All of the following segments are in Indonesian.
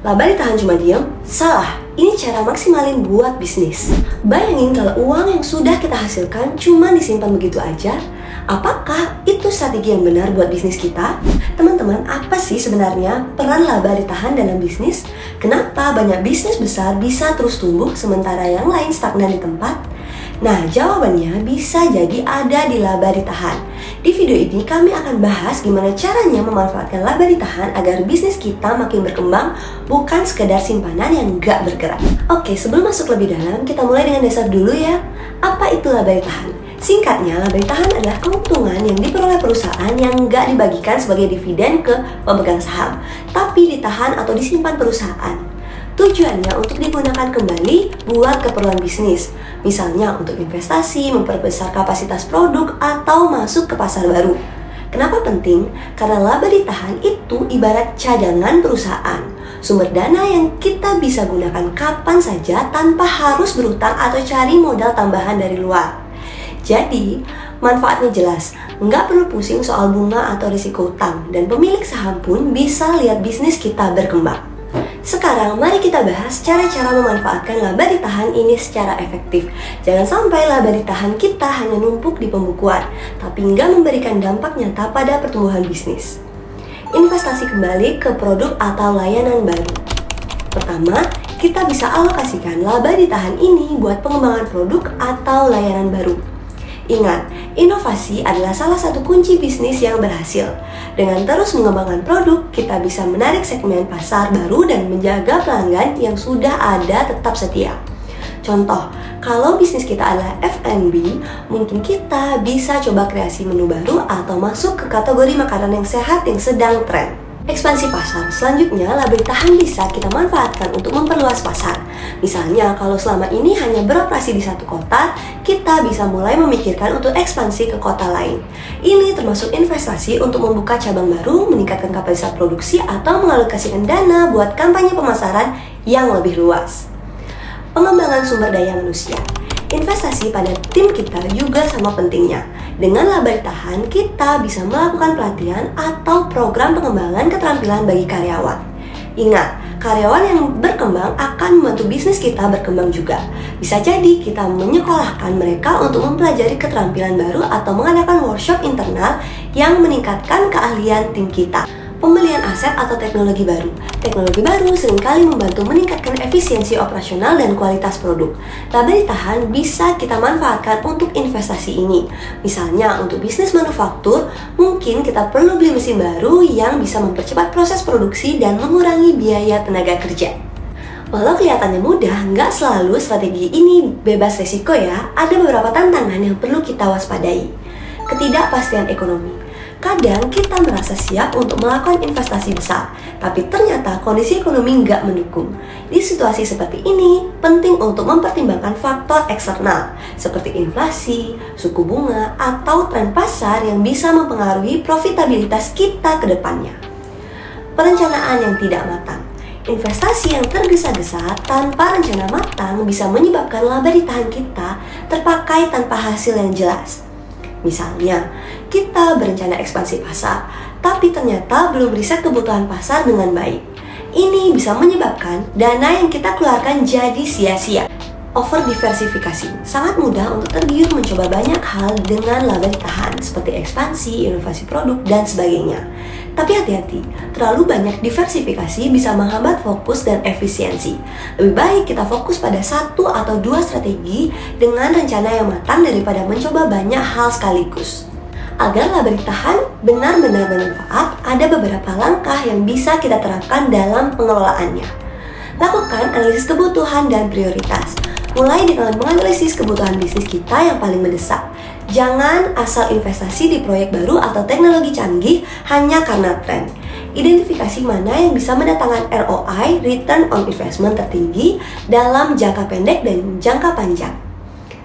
Laba ditahan cuma diam? Salah, ini cara maksimalin buat bisnis. Bayangin kalau uang yang sudah kita hasilkan cuma disimpan begitu aja. Apakah itu strategi yang benar buat bisnis kita? Teman-teman, apa sih sebenarnya peran laba ditahan dalam bisnis? Kenapa banyak bisnis besar bisa terus tumbuh sementara yang lain stagnan di tempat? Nah, jawabannya bisa jadi ada di laba ditahan. Di video ini kami akan bahas gimana caranya memanfaatkan laba ditahan agar bisnis kita makin berkembang, bukan sekedar simpanan yang gak bergerak. Oke, sebelum masuk lebih dalam, kita mulai dengan dasar dulu ya. Apa itu laba ditahan? Singkatnya, laba ditahan adalah keuntungan yang diperoleh perusahaan yang nggak dibagikan sebagai dividen ke pemegang saham, tapi ditahan atau disimpan perusahaan. Tujuannya untuk digunakan kembali buat keperluan bisnis, misalnya untuk investasi, memperbesar kapasitas produk, atau masuk ke pasar baru. Kenapa penting? Karena laba ditahan itu ibarat cadangan perusahaan, sumber dana yang kita bisa gunakan kapan saja tanpa harus berutang atau cari modal tambahan dari luar. Jadi, manfaatnya jelas, nggak perlu pusing soal bunga atau risiko utang, dan pemilik saham pun bisa lihat bisnis kita berkembang. Sekarang, mari kita bahas cara-cara memanfaatkan laba ditahan ini secara efektif. Jangan sampai laba ditahan kita hanya numpuk di pembukuan, tapi nggak memberikan dampak nyata pada pertumbuhan bisnis. Investasi kembali ke produk atau layanan baru. Pertama, kita bisa alokasikan laba ditahan ini buat pengembangan produk atau layanan baru. Ingat, inovasi adalah salah satu kunci bisnis yang berhasil. Dengan terus mengembangkan produk, kita bisa menarik segmen pasar baru dan menjaga pelanggan yang sudah ada tetap setia. Contoh, kalau bisnis kita adalah F&B, mungkin kita bisa coba kreasi menu baru atau masuk ke kategori makanan yang sehat yang sedang tren. Ekspansi pasar. Selanjutnya, laba ditahan bisa kita manfaatkan untuk memperluas pasar. Misalnya, kalau selama ini hanya beroperasi di satu kota, kita bisa mulai memikirkan untuk ekspansi ke kota lain. Ini termasuk investasi untuk membuka cabang baru, meningkatkan kapasitas produksi, atau mengalokasikan dana buat kampanye pemasaran yang lebih luas. Pengembangan sumber daya manusia. Investasi pada tim kita juga sama pentingnya. Dengan laba ditahan, kita bisa melakukan pelatihan atau program pengembangan keterampilan bagi karyawan. Ingat, karyawan yang berkembang akan membantu bisnis kita berkembang juga. Bisa jadi kita menyekolahkan mereka untuk mempelajari keterampilan baru atau mengadakan workshop internal yang meningkatkan keahlian tim kita. Pembelian aset atau teknologi baru. Teknologi baru seringkali membantu meningkatkan efisiensi operasional dan kualitas produk. Laba ditahan bisa kita manfaatkan untuk investasi ini. Misalnya untuk bisnis manufaktur, mungkin kita perlu beli mesin baru yang bisa mempercepat proses produksi dan mengurangi biaya tenaga kerja. Walau kelihatannya mudah, nggak selalu strategi ini bebas risiko ya. Ada beberapa tantangan yang perlu kita waspadai. Ketidakpastian ekonomi. Kadang kita merasa siap untuk melakukan investasi besar, tapi ternyata kondisi ekonomi nggak mendukung. Di situasi seperti ini, penting untuk mempertimbangkan faktor eksternal, seperti inflasi, suku bunga, atau tren pasar yang bisa mempengaruhi profitabilitas kita ke depannya. Perencanaan yang tidak matang. Investasi yang tergesa-gesa tanpa rencana matang bisa menyebabkan laba ditahan kita terpakai tanpa hasil yang jelas. Misalnya, kita berencana ekspansi pasar, tapi ternyata belum riset kebutuhan pasar dengan baik. Ini bisa menyebabkan dana yang kita keluarkan jadi sia-sia. Over diversifikasi. Sangat mudah untuk tergiur mencoba banyak hal dengan laba ditahan, seperti ekspansi, inovasi produk, dan sebagainya. Tapi hati-hati, terlalu banyak diversifikasi bisa menghambat fokus dan efisiensi. Lebih baik kita fokus pada satu atau dua strategi dengan rencana yang matang daripada mencoba banyak hal sekaligus. Agar laba ditahan benar-benar bermanfaat, ada beberapa langkah yang bisa kita terapkan dalam pengelolaannya. Lakukan analisis kebutuhan dan prioritas. Mulai dengan menganalisis kebutuhan bisnis kita yang paling mendesak. Jangan asal investasi di proyek baru atau teknologi canggih hanya karena tren. Identifikasi mana yang bisa mendatangkan ROI (Return on Investment) tertinggi dalam jangka pendek dan jangka panjang.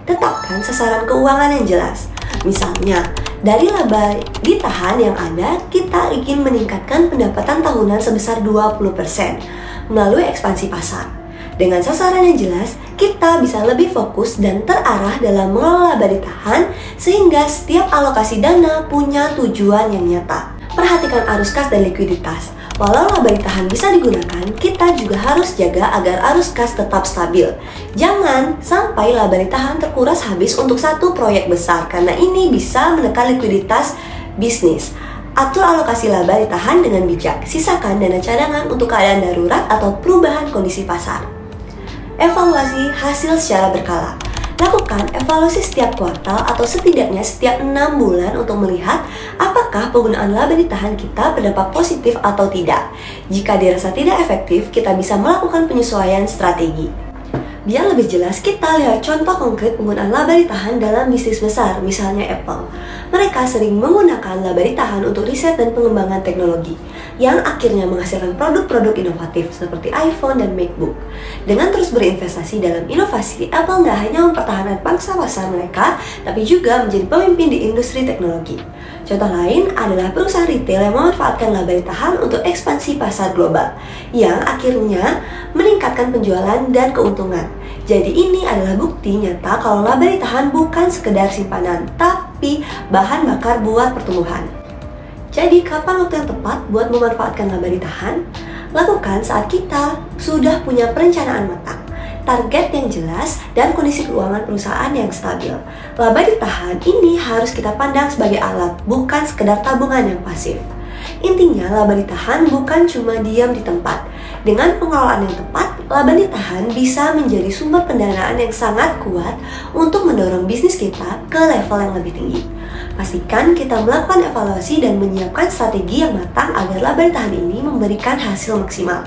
Tetapkan sasaran keuangan yang jelas. Misalnya, dari laba ditahan yang ada, kita ingin meningkatkan pendapatan tahunan sebesar 20% melalui ekspansi pasar. Dengan sasaran yang jelas, kita bisa lebih fokus dan terarah dalam mengelola laba ditahan sehingga setiap alokasi dana punya tujuan yang nyata. Perhatikan arus kas dan likuiditas. Walau laba ditahan bisa digunakan, kita juga harus jaga agar arus kas tetap stabil. Jangan sampai laba ditahan terkuras habis untuk satu proyek besar, karena ini bisa menekan likuiditas bisnis. Atur alokasi laba ditahan dengan bijak. Sisakan dana cadangan untuk keadaan darurat atau perubahan kondisi pasar. Evaluasi hasil secara berkala. Lakukan evaluasi setiap kuartal atau setidaknya setiap 6 bulan untuk melihat apakah penggunaan laba ditahan kita berdampak positif atau tidak. Jika dirasa tidak efektif, kita bisa melakukan penyesuaian strategi. Biar lebih jelas, kita lihat contoh konkret penggunaan laba ditahan dalam bisnis besar, misalnya Apple. Mereka sering menggunakan laba ditahan untuk riset dan pengembangan teknologi, yang akhirnya menghasilkan produk-produk inovatif seperti iPhone dan MacBook. Dengan terus berinvestasi dalam inovasi, Apple nggak hanya mempertahankan pangsa pasar mereka, tapi juga menjadi pemimpin di industri teknologi. Contoh lain adalah perusahaan retail yang memanfaatkan laba ditahan untuk ekspansi pasar global, yang akhirnya meningkatkan penjualan dan keuntungan. Jadi ini adalah bukti nyata kalau laba ditahan bukan sekedar simpanan, tapi bahan bakar buat pertumbuhan. Jadi kapan waktu yang tepat buat memanfaatkan laba ditahan? Lakukan saat kita sudah punya perencanaan matang, target yang jelas, dan kondisi keuangan perusahaan yang stabil. Laba ditahan ini harus kita pandang sebagai alat, bukan sekedar tabungan yang pasif. Intinya, laba ditahan bukan cuma diam di tempat. Dengan pengelolaan yang tepat, laba ditahan bisa menjadi sumber pendanaan yang sangat kuat untuk mendorong bisnis kita ke level yang lebih tinggi. Pastikan kita melakukan evaluasi dan menyiapkan strategi yang matang agar laba ditahan ini memberikan hasil maksimal.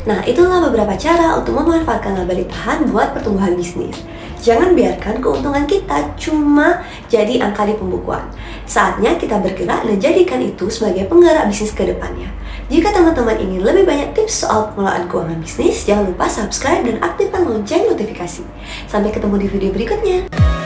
Nah, itulah beberapa cara untuk memanfaatkan laba ditahan buat pertumbuhan bisnis. Jangan biarkan keuntungan kita cuma jadi angka di pembukuan. Saatnya kita bergerak dan jadikan itu sebagai penggerak bisnis ke depannya. Jika teman-teman ingin lebih banyak tips soal pengelolaan keuangan bisnis, jangan lupa subscribe dan aktifkan lonceng notifikasi. Sampai ketemu di video berikutnya.